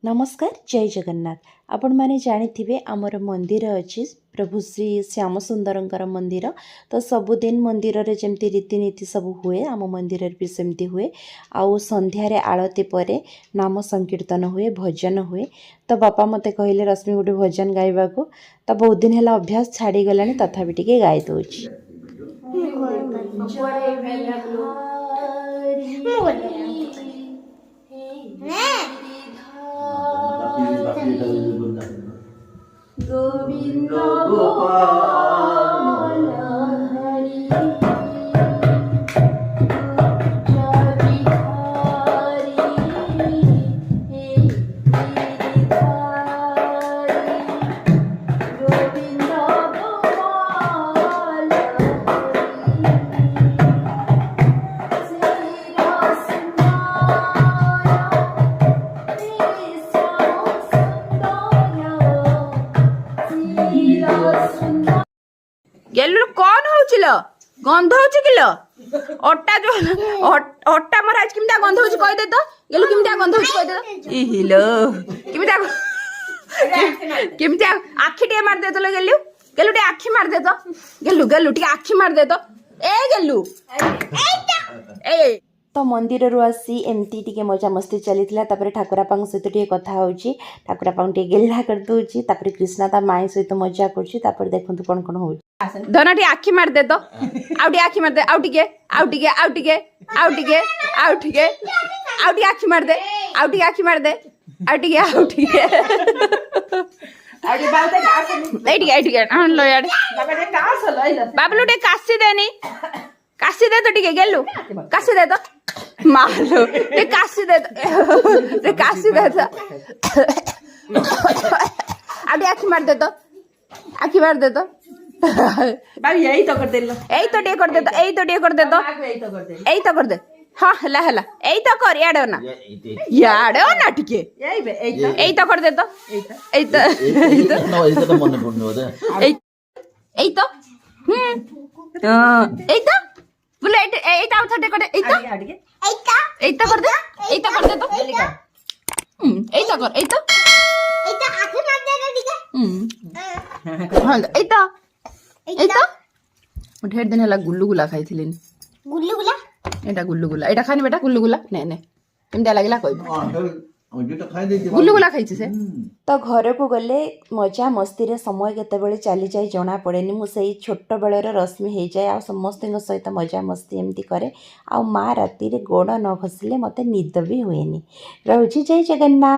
नमस्कार जय जगन्नाथ। आपण माने जानिथिबे आमर मंदिर अछि प्रभु श्री श्याम सुंदरंकर मंदिर। तो सबुदिन मंदिर रे जेमती रीतिनीति सब हुए आम मंदिर रे भी सेमती हुए। आउ संध्या रे आळती परे नाम संकीर्तन हुए, भजन हुए। तो बापा मते कहले रश्मि गोटे भजन गाइबा को। तो बहुत दिन हैला अभ्यास छाड़ी गलानी, तथापि टिके गाइ दोछि। गोविंद गोपाल हरि गेलु कौन होउचिल गंध होउची किलो अट्टा जो अट्टा मोर आज किमटा गंध होउची कहि दे तो गेलु किमटा गंध होउची कहि दे तो ई हिलो किमटा आखी टे मार दे तो गेलु गेलु टे आखी मार दे तो गेलु टे आखी मार दे तो ए गेलु ए तो मंदिर रु आसी एमती टिके मजा मस्ती चलीथिला। तापर ठाकुरापांग सहित टिके कथा होउची, ठाकुरापांग टिके गेल्हा कर दोउची। तापर कृष्णा ता माई सहित मजा करची। तापर देखंतु कोन कोन होउची। धनटी आखी मार दे तो आउटी आखी मार दे आउटिके आउटिके आउटिके आउटिके आउटिके आउटी आखी मार दे आउटी आखी मार दे आउटिके आउटिके आउटी बालते कास एटिके एटिके आन लो यार बाबा टे कास लो बाबलू टे कासी देनी कासी दे तो टिके गेलु कासी दे तो मारो टे कासी दे तो टे कासी दे तो आउटी आखी मार दे तो आखी मार दे तो बाबी यही तो कर दे लो यही तो टे कर दे तो यही तो टे कर दे तो यही तो कर दे हाँ हला हला यही तो कर याडो ना टिके यही तो कर दे तो यही तो मन पड़ने होता है यही तो यही तो बोले यही तो आउट टे कर दे यही तो कर दे यही तो कर दे तो यही तो कर यही तो आंखें मार दे टिके हां यही तो ढेर दिन है गुल्लुगुला खाई गुल्लुगुला एटा गुल्लुगुला एटा खानी बेटा गुल्लुगुला ने ने केमता लागला कहबो गुल्लुगुला खाइछ से। तो घर को गले मजा मस्ती रे समय केतेबेले चली जाए जना पड़ेनी। मु सेई छोट बेलर रश्मि हो जाए आ समस्त सहित मजा मस्ती एमती करे। आ माँ राति रे गोड़ न घसिले मते निद भी हुएनी। रहुची जय जगन्नाथ।